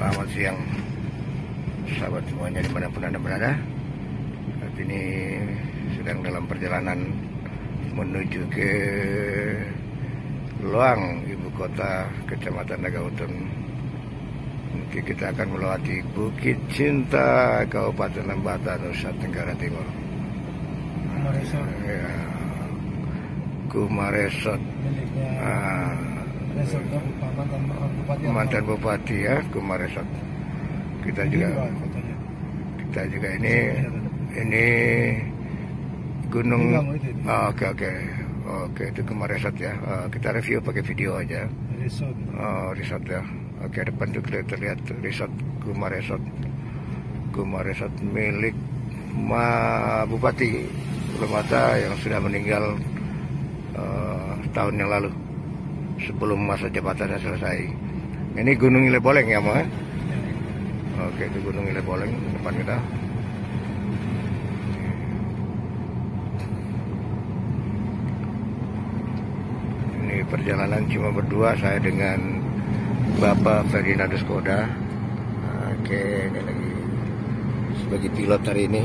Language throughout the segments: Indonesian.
Selamat siang sahabat semuanya dimanapun Anda berada. Saat ini sedang dalam perjalanan menuju ke Loang, ibu kota Kecamatan Nagautun. Nanti kita akan melewati Bukit Cinta, Kabupaten Lembata, Nusa Tenggara Timur. Kumaresot. Mantan Bupati ya, Kumaresot. Kita juga ini gunung. Oke, itu Kumaresot ya. Kita review pakai video aja. Resort ya. Oke, depan tuh terlihat resort Kumaresot milik Bupati Lembata yang sudah meninggal tahun yang lalu, sebelum masa jabatannya selesai. Ini Gunung Ileboleng ya, Mo? Oke, itu Gunung Ileboleng depan kita. Ini perjalanan cuma berdua, saya dengan Bapak Ferdinandus Koda. Oke, ini lagi sebagai pilot hari ini.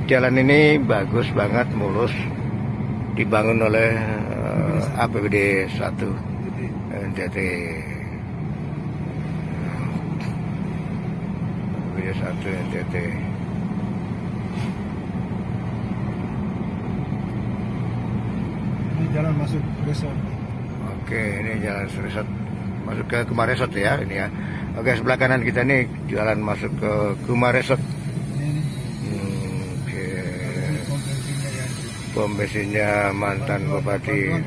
Jalan ini bagus banget, mulus, dibangun oleh APBD 1 NTT. APBD 1 NTT. Ini jalan masuk resort. Oke, ini jalan resort masuk ke Kumaresot ya, ini ya. Oke, sebelah kanan kita nih jalan masuk ke Kumaresot. Pom bensinnya mantan Bupati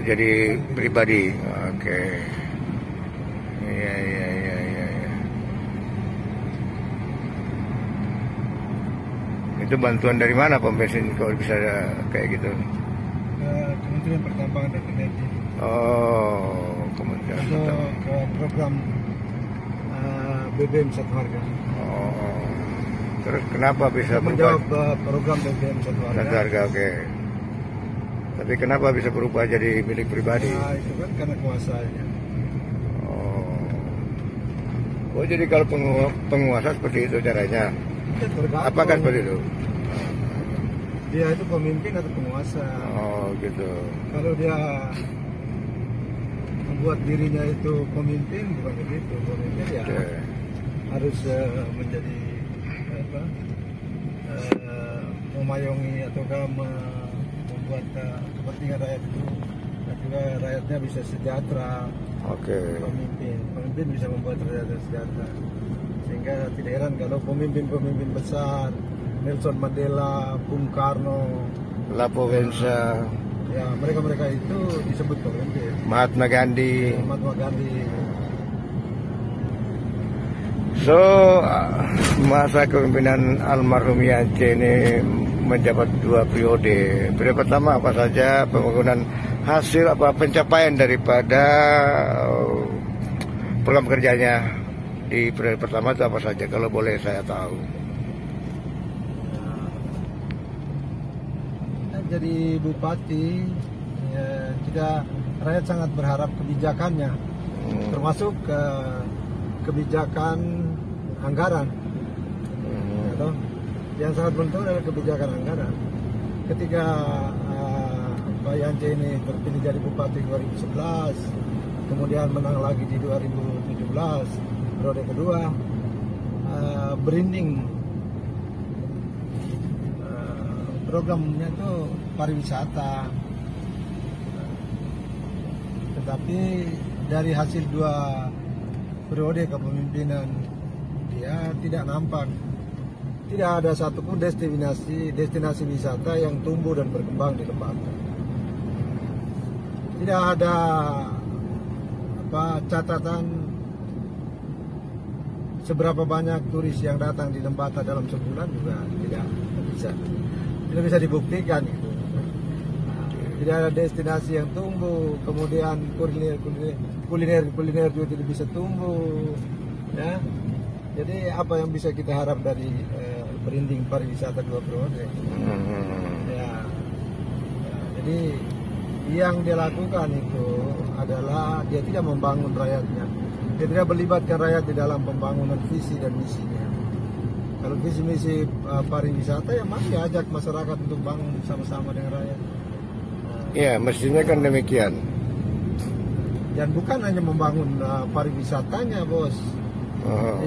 jadi pribadi. Oke. Iya. Itu bantuan dari mana pom bensin kalau bisa kayak gitu? Kementerian Pertambangan dan Energi. Oh, Kementerian Pertambangan. Ke program BBM Satu Harga. Oh. Terus kenapa bisa berubah? Program BBM Satu Harga. Oke. Tapi kenapa bisa berubah jadi milik pribadi? Nah, itu kan karena kuasanya. Oh, jadi kalau penguasa seperti itu caranya? Apakah seperti itu? Dia itu pemimpin atau penguasa? Oh, gitu. Kalau dia membuat dirinya itu pemimpin, bukan begitu. Pemimpin ya harus menjadi memayungi ataukah membuat kepentingan rakyat itu, dan juga rakyatnya bisa sejahtera. Pemimpin bisa membuat rakyatnya sejahtera, sehingga tidak heran kalau pemimpin besar Nelson Mandela, Bung Karno, Lapowensa, ya mereka itu disebut pemimpin. Mahatma Gandhi. So, masa kepemimpinan almarhum Yance ini menjabat 2 periode. Periode pertama apa saja, pembangunan hasil apa pencapaian daripada program kerjanya di periode pertama itu apa saja, kalau boleh saya tahu. Jadi bupati, ya, rakyat sangat berharap kebijakannya, termasuk kebijakan anggaran. Yang sangat penting adalah kebijakan anggaran. Ketika Pak Yance ini terpilih jadi bupati 2011, kemudian menang lagi di 2017, periode kedua, berinding programnya itu pariwisata. Tetapi dari hasil 2 periode kepemimpinan dia tidak nampak, tidak ada satupun destinasi wisata yang tumbuh dan berkembang di Lembata. Tidak ada catatan seberapa banyak turis yang datang di Lembata dalam sebulan, juga tidak bisa dibuktikan gitu. Tidak ada destinasi yang tumbuh, kemudian kuliner juga tidak bisa tumbuh, ya. Jadi apa yang bisa kita harap dari berinding pariwisata 2 periode? Jadi yang dia lakukan itu adalah dia tidak membangun rakyatnya. Dia tidak melibatkan rakyat di dalam pembangunan visi dan misinya. Kalau visi misi pariwisata ya mari ajak masyarakat untuk bangun sama-sama dengan rakyat. Ya, mestinya kan demikian. Dan bukan hanya membangun pariwisatanya, bos.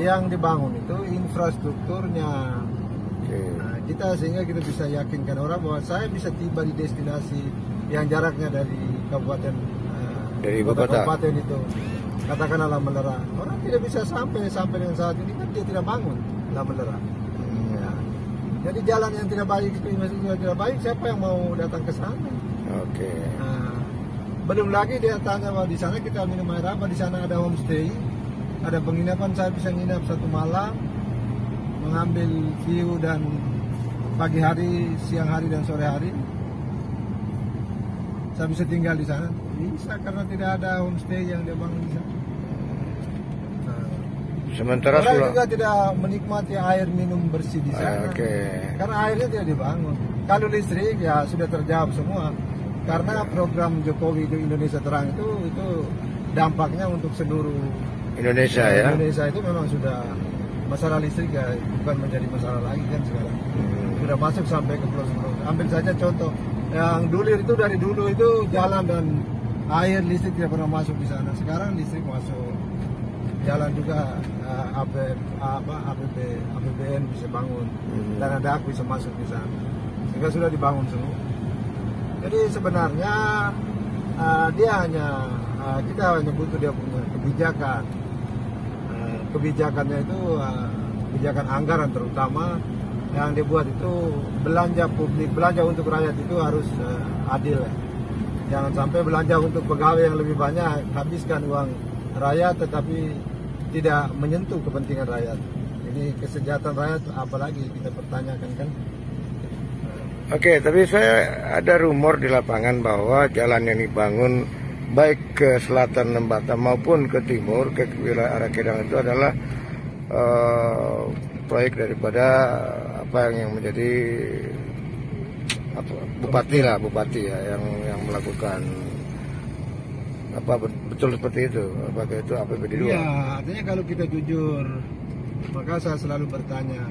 Yang dibangun itu infrastrukturnya. Nah, sehingga kita bisa yakinkan orang bahwa saya bisa tiba di destinasi yang jaraknya dari kabupaten dari ibu kota kabupaten itu, katakanlah Lambalera. Orang tidak bisa sampai dengan saat ini kan dia tidak bangun Lambalera. Ya. Jadi jalan yang tidak baik, infrastruktur tidak baik, siapa yang mau datang ke sana? Oke. Nah, belum lagi dia tanya bahwa di sana kita minum air apa, di sana ada homestay, ada penginapan, saya bisa nginap 1 malam, mengambil view dan pagi hari, siang hari dan sore hari. Saya bisa tinggal di sana. Bisa karena tidak ada homestay yang dia bangun di sana. Nah, sementara orang juga tidak menikmati air minum bersih di sana. Karena airnya tidak dibangun. Kalau listrik ya sudah terjawab semua. Karena program Jokowi itu Indonesia Terang itu dampaknya untuk seluruh Indonesia ya. Indonesia itu memang sudah masalah listrik ya bukan menjadi masalah lagi kan sekarang. Sudah masuk sampai ke pulau-pulau. Ambil saja contoh yang Dulir itu dari dulu itu jalan dan air listrik tidak pernah masuk di sana. Sekarang listrik masuk. Jalan juga APBN bisa bangun dan ada aku bisa masuk di sana. Sehingga sudah dibangun semua. Jadi sebenarnya dia hanya kita hanya butuh dia punya kebijakan. Kebijakannya itu kebijakan anggaran terutama yang dibuat itu belanja publik, belanja untuk rakyat itu harus adil. Jangan sampai belanja untuk pegawai yang lebih banyak, habiskan uang rakyat tetapi tidak menyentuh kepentingan rakyat. Ini kesejahteraan rakyat apalagi kita pertanyakan kan. Oke, tapi saya ada rumor di lapangan bahwa jalan yang dibangun baik ke selatan Lembata maupun ke timur ke wilayah arah Kedang itu adalah proyek daripada apa yang menjadi bupati ya yang melakukan apa betul seperti itu. Apakah itu APBD 2? Iya, artinya kalau kita jujur, maka saya selalu bertanya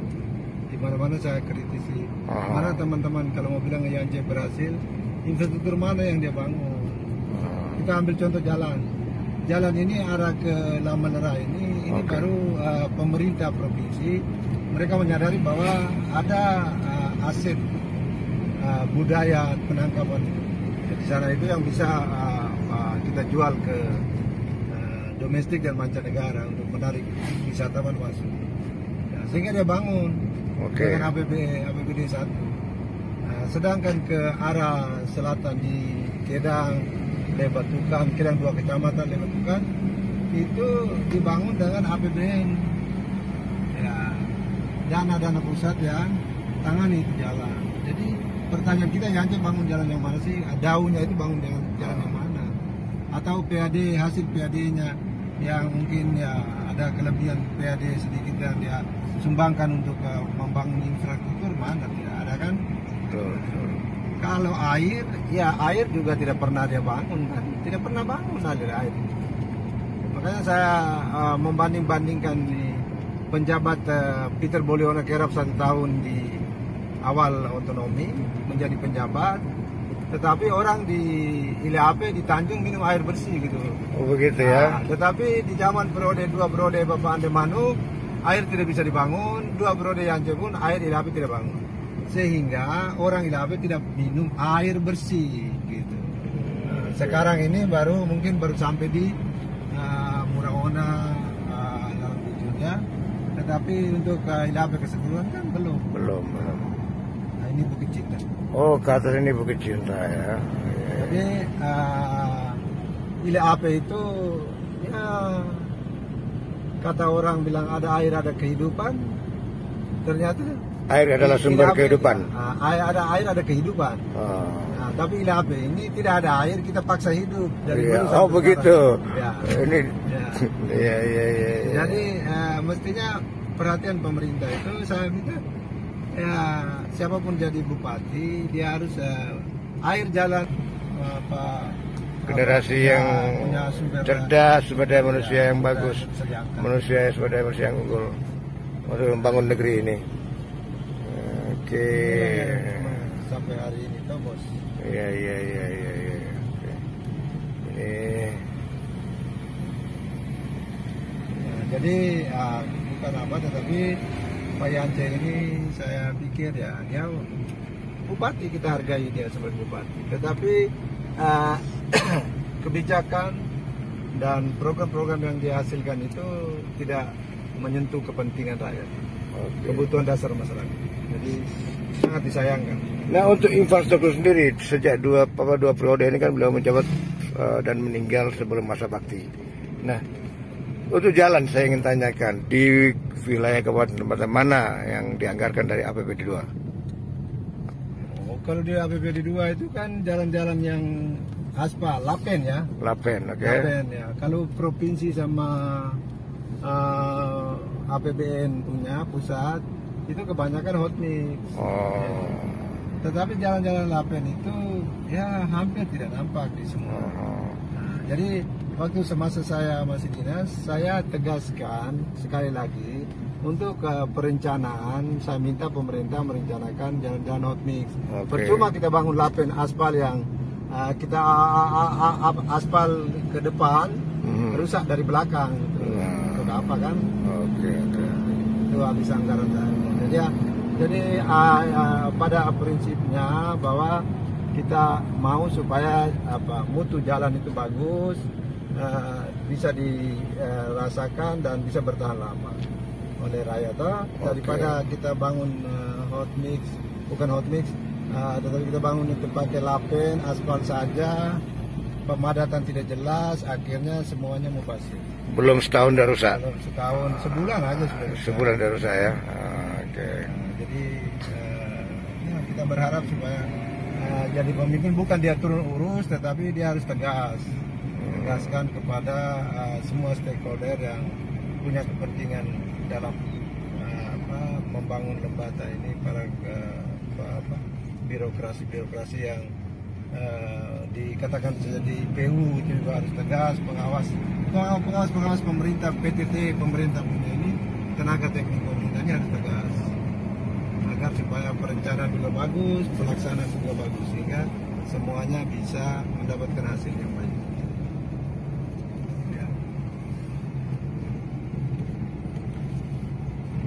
di mana-mana saya kritisi. Mana teman-teman kalau mau bilang Yanje berhasil, infrastruktur mana yang dia bangun? Kita ambil contoh jalan. Jalan ini arah ke Lambalera ini baru pemerintah provinsi mereka menyadari bahwa ada aset budaya penangkapan di sana itu yang bisa kita jual ke domestik dan mancanegara untuk menarik wisatawan masuk. Ya, sehingga dia bangun dengan APBD 1. Sedangkan ke arah selatan di Kedang, Lebatukan, Kedang 2 kecamatan Lebatukan itu dibangun dengan APBN. Ya, dana-dana pusat yang tangani itu jalan. Jadi pertanyaan kita yang bangun jalan yang mana sih? Daunnya itu bangun dengan jalan yang mana? Atau PAD hasil PAD-nya yang mungkin ya ada kelebihan PAD sedikit yang dia sumbangkan untuk membangun infrastruktur mana tidak ada kan? Kalau air, ya air juga tidak pernah dia bangun kan? Tidak pernah bangun air. Makanya saya membanding-bandingkan di penjabat Peter Boliono Kerap 1 tahun di awal otonomi menjadi penjabat, tetapi orang di Ileape di Tanjung minum air bersih gitu. Oh begitu ya. Tetapi di zaman periode 2 periode Bapak Ande Manu air tidak bisa dibangun, 2 periode Yanje pun air Ileape tidak bangun. Sehingga orang Ileape tidak minum air bersih gitu. Sekarang ini mungkin baru sampai di Muraona dalam tujuannya, tetapi untuk Ileape keseluruhan kan belum. Nah, ini Bukit Cinta. Oh, ke atas ini Bukit Cinta ya. Jadi Ileape itu ya kata orang bilang ada air ada kehidupan. Ternyata air adalah sumber kehidupan. Air ada kehidupan. Nah, tapi Ileape ini tidak ada air, kita paksa hidup dari dulu sampai begitu. Ya. Ini ya. Jadi mestinya perhatian pemerintah itu saya minta ya siapapun jadi bupati dia harus air jalan generasi yang cerdas, sumber daya manusia yang bagus, sumber daya manusia yang unggul untuk membangun negeri ini. Oke. Sampai hari ini toh bos. Iya. Ini. Jadi bukan apa, tetapi Pak Yance ini saya pikir ya dia bupati, kita hargai dia sebagai bupati. Tetapi kebijakan dan program-program yang dihasilkan itu tidak menyentuh kepentingan rakyat, kebutuhan dasar masyarakat. Jadi sangat disayangkan. Nah, untuk infrastruktur sendiri sejak dua periode ini kan beliau menjabat dan meninggal sebelum masa bakti. Nah, untuk jalan saya ingin tanyakan di wilayah kabupaten mana yang dianggarkan dari APBD 2? Kalau di APBD 2 itu kan jalan-jalan yang aspal, Lapen ya. Lapen, oke. Lapen ya. Kalau provinsi sama APBN punya pusat itu kebanyakan hot mix. Oh. Tetapi jalan-jalan Lapen itu ya hampir tidak nampak di semua. Nah, jadi waktu semasa saya masih dinas, saya tegaskan sekali lagi untuk perencanaan, saya minta pemerintah merencanakan jalan-jalan hot mix. Percuma kita bangun Lapen aspal yang kita aspal ke depan, rusak dari belakang. Itu apa kan? Itu habis anggaran. Jadi pada prinsipnya bahwa kita mau supaya mutu jalan itu bagus, bisa dirasakan dan bisa bertahan lama oleh rakyat, daripada kita bangun bukan hot mix, tetapi kita bangun itu pakai Lapen aspal saja, pemadatan tidak jelas, akhirnya semuanya mau pasir. Belum setahun dah rusak. Belum setahun, sebulan aja sudah. Sebulan dah rusak ya. Oke. Jadi kita berharap supaya jadi pemimpin bukan dia turun urus, tetapi dia harus tegaskan kepada semua stakeholder yang punya kepentingan dalam membangun lembaga ini, para birokrasi yang dikatakan jadi PU itu juga harus tegas, pengawas pemerintah, PTT pemerintah punya ini, tenaga teknik pemerintahnya harus tegas agar supaya perencanaan juga bagus, pelaksanaan juga bagus, sehingga semuanya bisa mendapatkan hasil yang baik.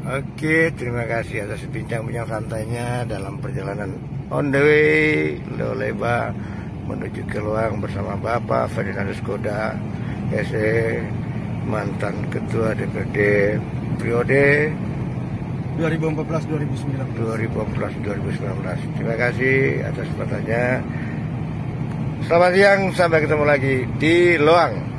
Oke, terima kasih atas bincang-bincang santainya dalam perjalanan on the way Loleba menuju ke Luang bersama Bapak Ferdinandus Koda, SE, mantan Ketua DPRD periode 2014-2019. Terima kasih atas kesempatannya. Selamat siang, sampai ketemu lagi di Luang.